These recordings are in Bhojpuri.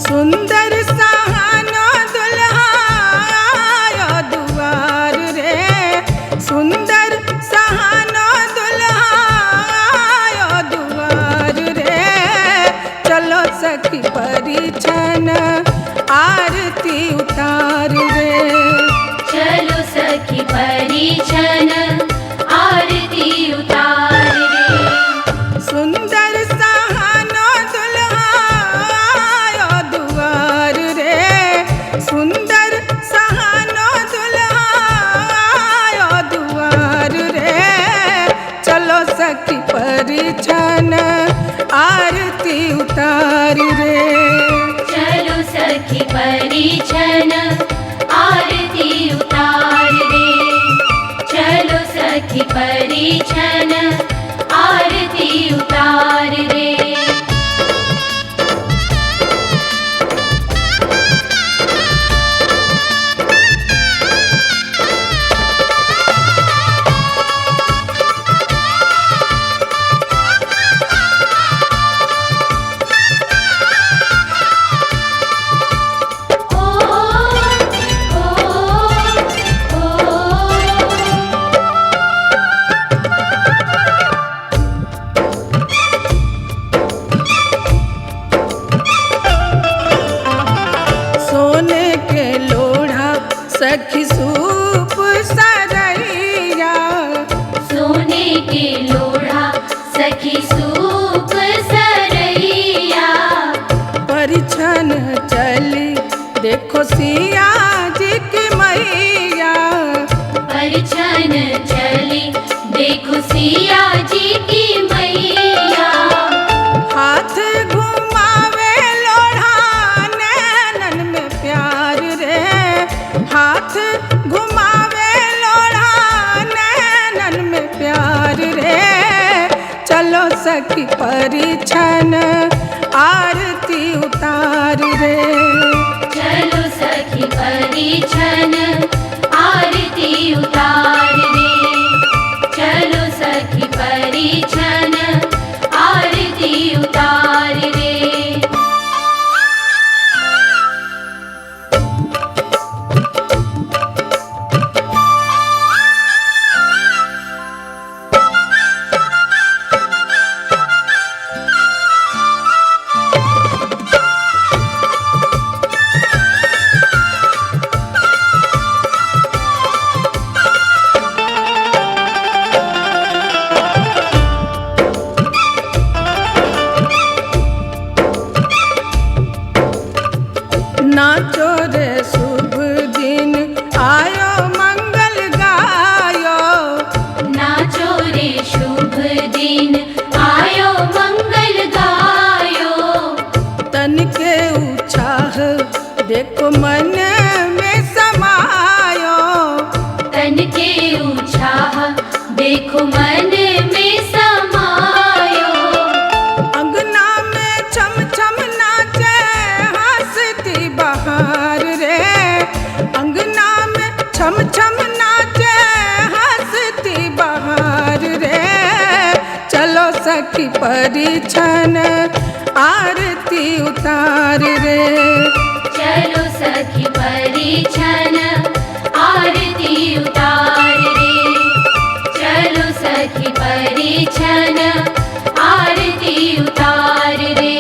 सुंदर सहानो दुल्हा आयो दुआर रे, सुंदर सहानो दुल्हा आयो दुआर रे। चलो सखी परिछन आरती उतार रे, चलो सखी परिछन आरती उतार रे। सुंदर सहानो दुल्हा आयो दुआर रे, सुंदर सहानो दुल्हा आयो दुआर रे। चलो सखी परिछन आरती उतार रे, चलो सखी परिछन आरती उतार रे, चलो सखी परिछन आरती उतार रे। सोने के लोढ़ा सखी सूप सरैया, सोने के लोढ़ा सखी सूप सरैया। परिछन चली देखो सिया जी की मैया, परिछन चली देखो सिया जी की मैया। हाथ घुमावे लोढ़ा नैनन में प्यार रे, हाथ घुमावे लोढ़ा नैनन में प्यार रे। चलो सखी परिछन आरती उतार रे, चलो सखी परिछन आरती उतार रे, चलो सखी परिछन आरती उतार रे। नाचो रे शुभ दिन आयो मंगल गायो, नाचो रे शुभ दिन आयो मंगल गायो। तन के उत्साह देखो मन में समायो, तन के उत्साह देखो मन में समायो। अंगना में छम छम नाचे हंसती बहार रे, अंगना में छम छम नाचे हंसती बहार रे। चलो सखी परिछन आरती उतार रे, चलो सखी परिछन आरती उतार रे, चलो सखी परिछन आरती उतार रे।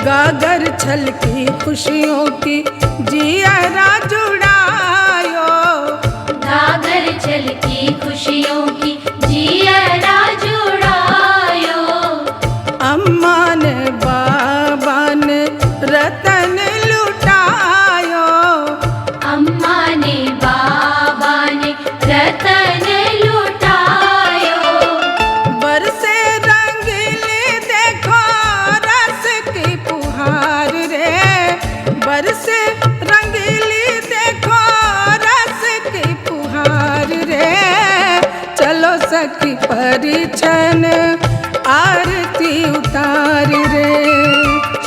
गागर छलकी खुशियों की जियरा जुड़ायो, गागर छलकी खुशियों की जियरा जुड़ायो। अम्मा ने बाबा ने रतन लुटायो, अम्मा ने बाबा ने रतन लुटायो। बरसे रंगीले देख परिछन आरती उतार रे।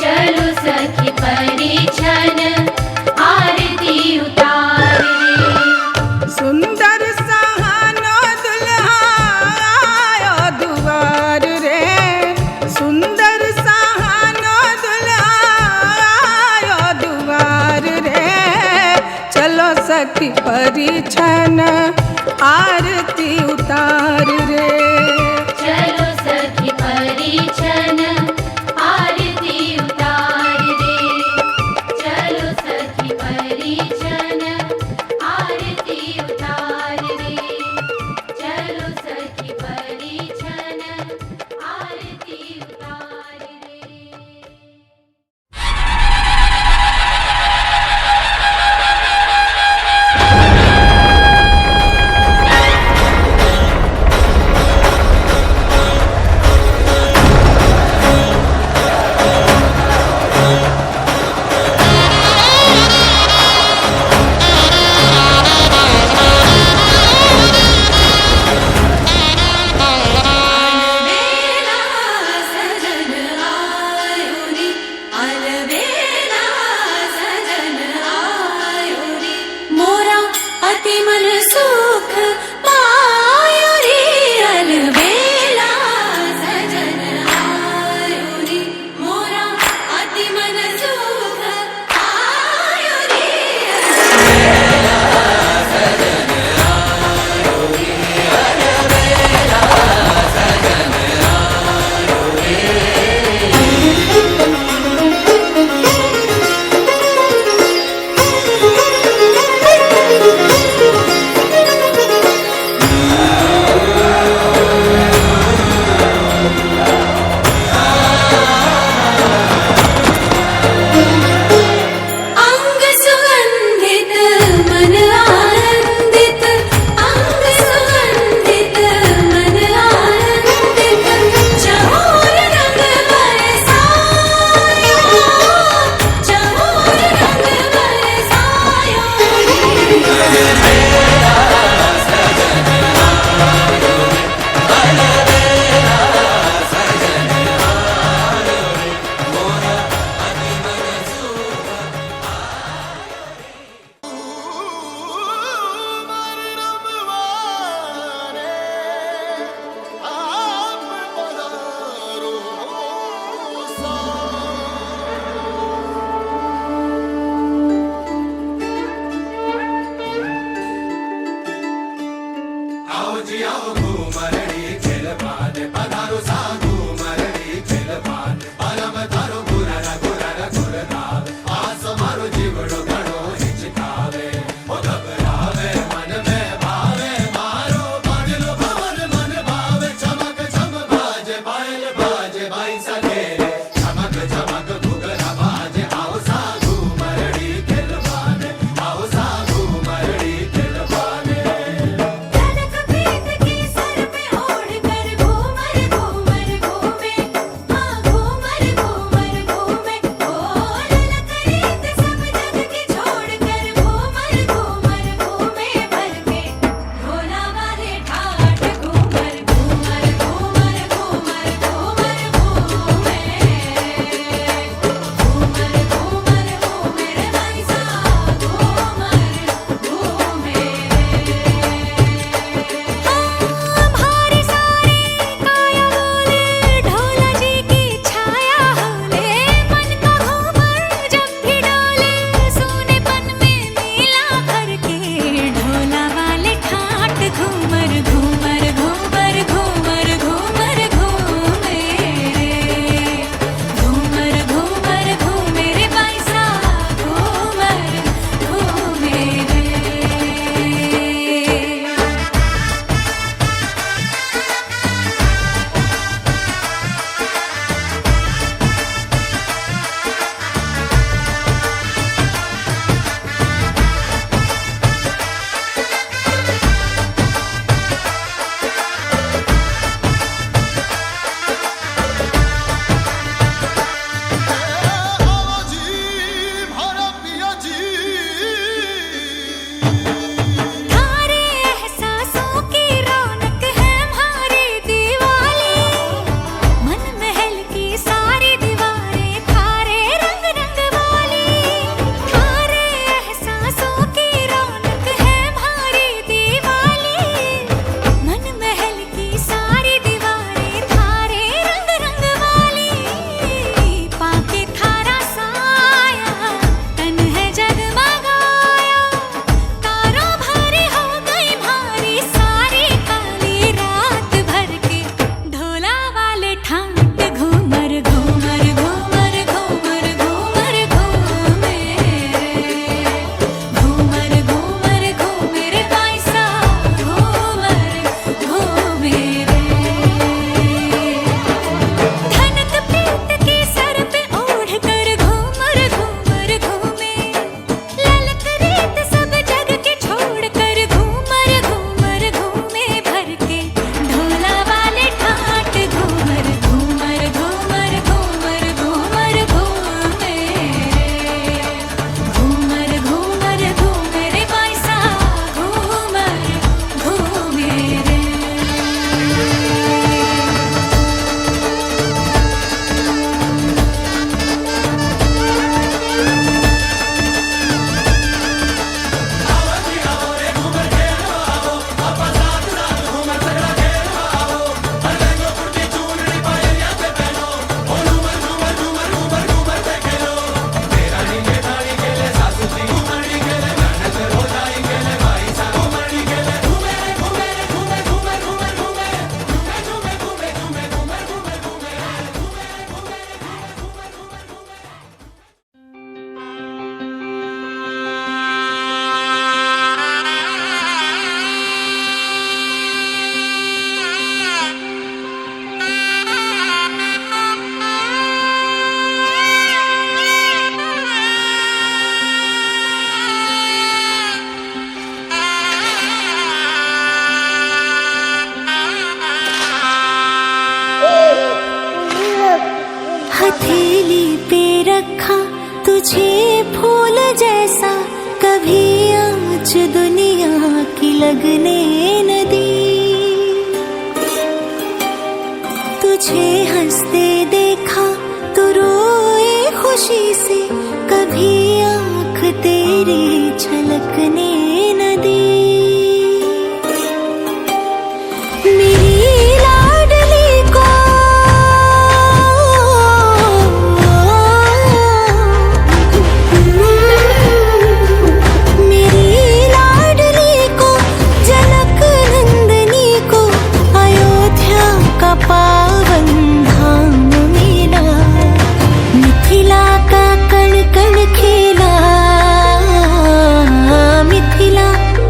चलो सखी परिछन आरती उतार रे। सुंदर सहानो दुल्हा आयो दुआर रे। सुंदर सहानो दुल्हा आयो दुआर रे। चलो सखी परिछन आरती उतार रे। चलो सखी परिछन आरती उतार रे। चलो सखी परिछन आरती उतार रे। चलो सखी परिछन आरती उतार रे। हथेली पे रखा तुझे फूल जैसा, कभी आँच दुनिया की लगने न दी। तुझे हंसते देखा तो रोए खुशी से, कभी आँख तेरी छलकने न दी। मेरी लाडली को जनक नंदनी को अयोध्या का पावन धाम मिला। मिथिला का कण कण खेला, मिथिला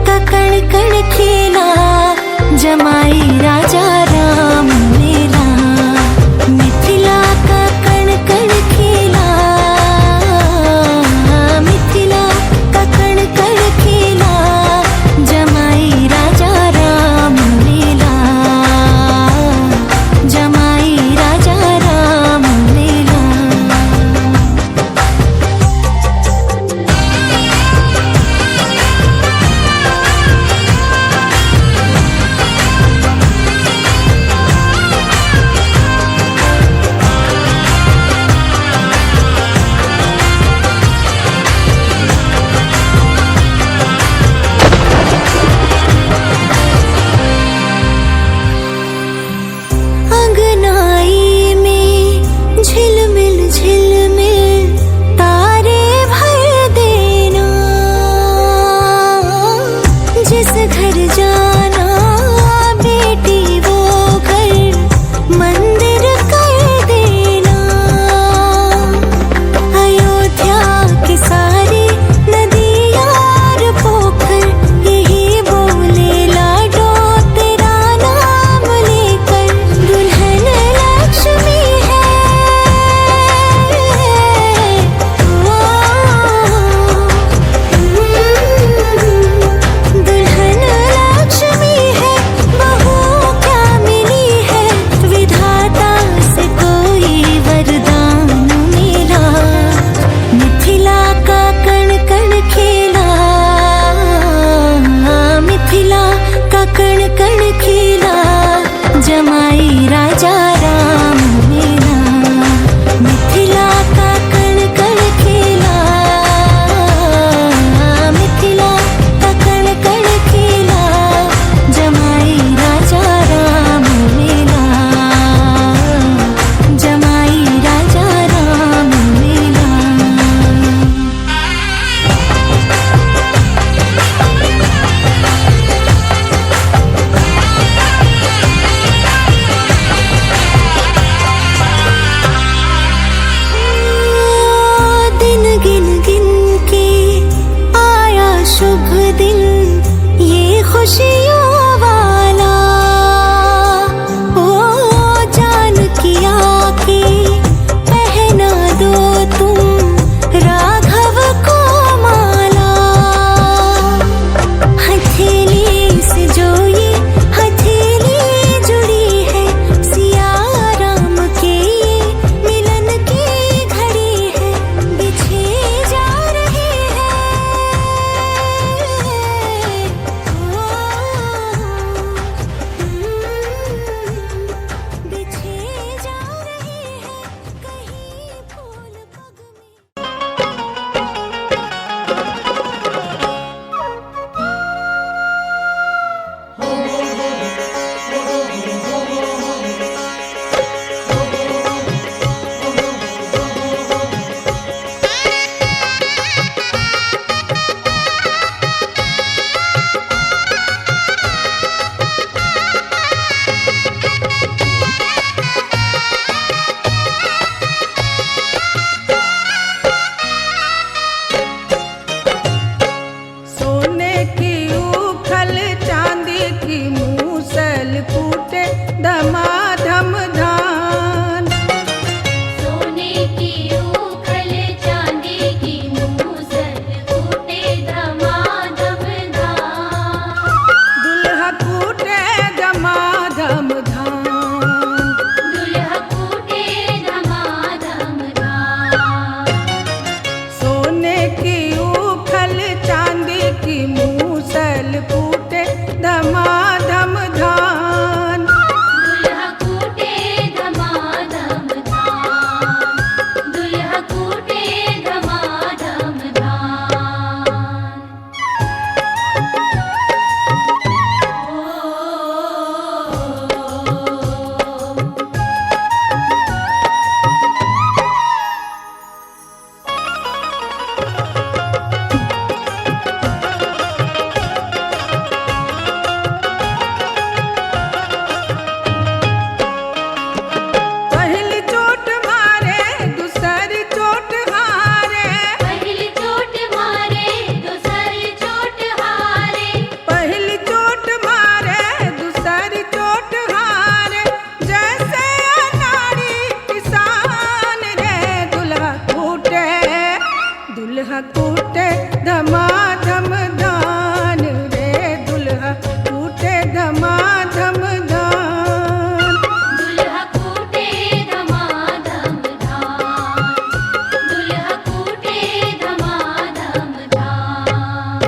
का कण कण खेला, जमाई राजा राम मिला। मिथिला का कण कण खेला, मिथिला का कण कण खेला, जमाई राजा राम मिला, जमाई राजा राम मिला। अंगनाई में झिलमिल झिलमिल तारे भर देना। जिस घर जाना बेटी वो घर मंदिर कर देना। अयोध्या की सारी नदियाँ और पोखर यही बोले लाडो तेरा नाम लेकर। दुल्हन दुल्हा कूटे धमाधम धान रे दुल्हा कूटे धमाधम धान। दुल्हा कूटे धमाधम धान, दुल्हा कूटे धमाधम धान।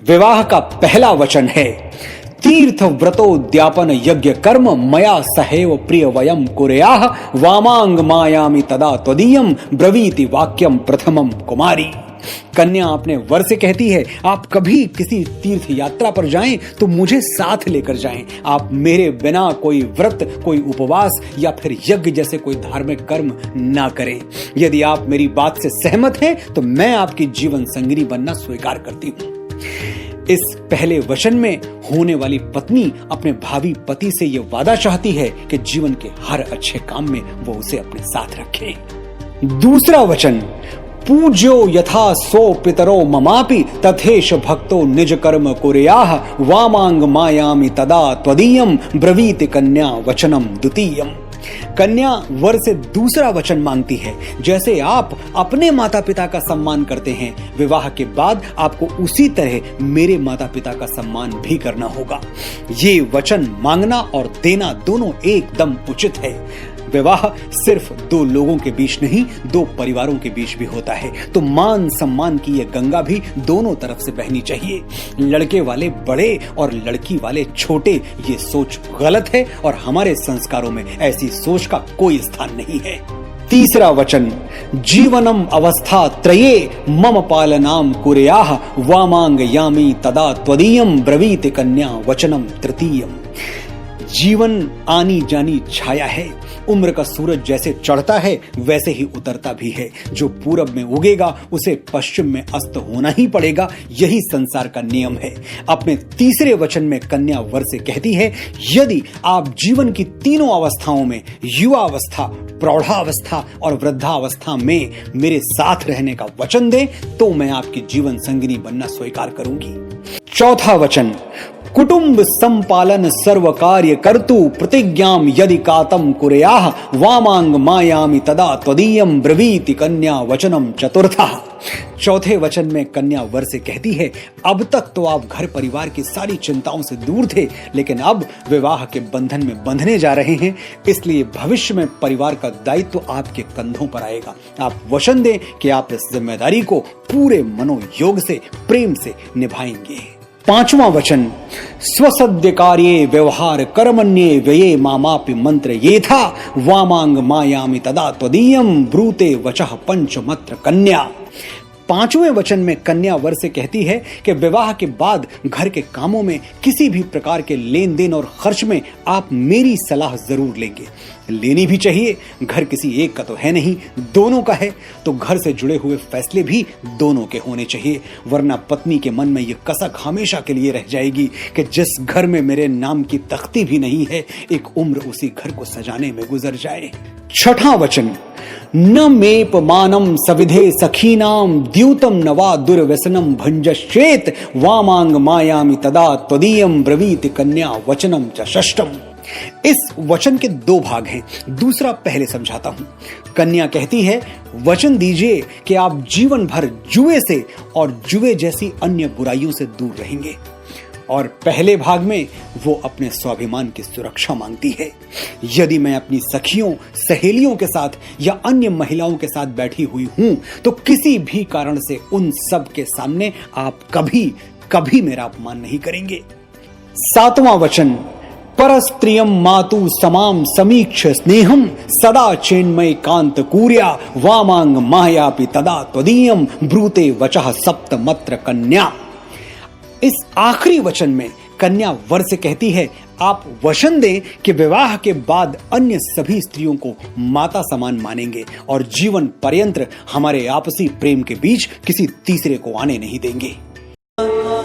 विवाह का पहला वचन है, तीर्थ व्रतोद्यापन यज्ञ कर्म मया सहैव प्रिय वयम कुर्याः वामांग मायामि तदा त्वदीयम ब्रवीति वाक्यम प्रथमम कुमारी। कन्या अपने वर से कहती है, आप कभी किसी तीर्थ यात्रा पर जाएं तो मुझे साथ लेकर जाएं। आप मेरे बिना कोई व्रत, कोई उपवास या फिर यज्ञ जैसे कोई धार्मिक कर्म ना करें। यदि आप मेरी बात से सहमत हैं तो मैं आपकी जीवन संगिनी बनना स्वीकार करती हूं। इस पहले वचन में होने वाली पत्नी अपने भावी पति से यह वादा चाहती है कि जीवन के हर अच्छे काम में वो उसे अपने साथ रखे। दूसरा वचन, पूज्यो यथा सो पितरो ममापि तथेश भक्तो निज कर्म कुर्याः वामांग मायामि तदा त्वदीयम ब्रवीति कन्या वचनम द्वितीयम। कन्या वर से दूसरा वचन मांगती है। जैसे आप अपने माता पिता का सम्मान करते हैं, विवाह के बाद आपको उसी तरह मेरे माता पिता का सम्मान भी करना होगा। ये वचन मांगना और देना दोनों एकदम उचित है। विवाह सिर्फ दो लोगों के बीच नहीं, दो परिवारों के बीच भी होता है। तो मान सम्मान की यह गंगा भी दोनों तरफ से बहनी चाहिए। लड़के वाले बड़े और लड़की वाले छोटे, ये सोच गलत है और हमारे संस्कारों में ऐसी सोच का कोई स्थान नहीं है। तीसरा वचन, जीवनम अवस्था त्रये मम पालनाम कुर्याः वामांग यामी तदा त्वदीयम ब्रवीति कन्या वचनम तृतीयम। जीवन आनी जानी छाया है। उम्र का सूरज जैसे चढ़ता है वैसे ही उतरता भी है। जो पूरब में उगेगा उसे पश्चिम में अस्त होना ही पड़ेगा। यही संसार का नियम है। अपने तीसरे वचन में कन्या वर से कहती है, यदि आप जीवन की तीनों अवस्थाओं में, युवावस्था, प्रौढ़ावस्था और वृद्धावस्था में मेरे साथ रहने का वचन दें तो मैं आपकी जीवन संगिनी बनना स्वीकार करूंगी। चौथा वचन, कुटुंब संपालन सर्व कार्य कर्तु प्रतिज्ञाम यदि कातम कुर्याः वामांग मायामि तदा त्वदीयम ब्रवीति कन्या वचनम चतुर्थः। चौथे वचन में कन्या वर से कहती है, अब तक तो आप घर परिवार की सारी चिंताओं से दूर थे, लेकिन अब विवाह के बंधन में बंधने जा रहे हैं, इसलिए भविष्य में परिवार का दायित्व आपके कंधों पर आएगा। आप वचन दें कि आप इस जिम्मेदारी को पूरे मनोयोग से, प्रेम से निभाएंगे। पांचवा वचन, स्वसद्य कार्ये व्यवहार कर्मण्ये व्यये मामापि मंत्र येथा वामांग मायामि तदा त्वदीयम ब्रूते वचः पंचमत्र कन्या। पांचवें वचन में कन्या वर से कहती है कि विवाह के बाद घर के कामों में, किसी भी प्रकार के लेन देन और खर्च में आप मेरी सलाह जरूर लेंगे। लेनी भी चाहिए। घर किसी एक का तो है नहीं, दोनों का है। तो घर से जुड़े हुए फैसले भी दोनों के होने चाहिए, वरना पत्नी के मन में यह कसक हमेशा के लिए रह जाएगी कि जिस घर में मेरे नाम की तख्ती भी नहीं है, एक उम्र उसी घर को सजाने में गुजर जाए। छठा वचन, न मेप मानम सविधे सखीनाम द्यूतम नवा दुर्व्यसनम भंजश्चेत वामांग मायामि तदा त्वदीयम ब्रवीति कन्या वचनम च षष्ठम। इस वचन के दो भाग हैं, दूसरा पहले समझाता हूं। कन्या कहती है, वचन दीजिए कि आप जीवन भर जुए से और जुए जैसी अन्य बुराइयों से दूर रहेंगे। और पहले भाग में वो अपने स्वाभिमान की सुरक्षा मांगती है। यदि मैं अपनी सखियों, सहेलियों के साथ या अन्य महिलाओं के साथ बैठी हुई हूं तो किसी भी कारण से उन सब के सामने आप कभी कभी मेरा अपमान नहीं करेंगे। सातवां वचन, परस्त्रियम मातु समाम समीक्ष स्नेहम सदा चेन्मय कांत कूर्या वामांग मायापि तदा त्वदीयम ब्रूते वचः सप्तमत्र कन्या। इस आखिरी वचन में कन्या वर से कहती है, आप वचन दें कि विवाह के बाद अन्य सभी स्त्रियों को माता समान मानेंगे और जीवन पर्यंत हमारे आपसी प्रेम के बीच किसी तीसरे को आने नहीं देंगे।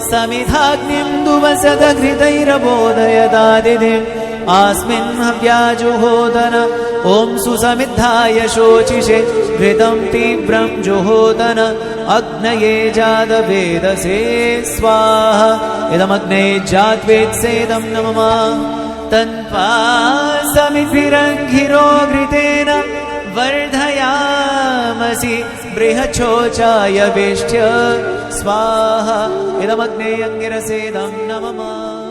समिधाग्निं दुवसदघृतैरबोधयदादिदे आस्मिन् हव्याजुहोदन ॐ सुसमिद्धाय शोचिषे घृतं तीव्रं जुहोदन अग्नये जातवेदसे स्वाहा इदमग्नये जातवेत्सेदं नमः तन्पासमिद्भिरङ्घिरो घृतेन वर्धयामसि बृहच्छोचाय वेष्ट्य स्वाहा इदमग्नेयङ्गिरसेदं नमः।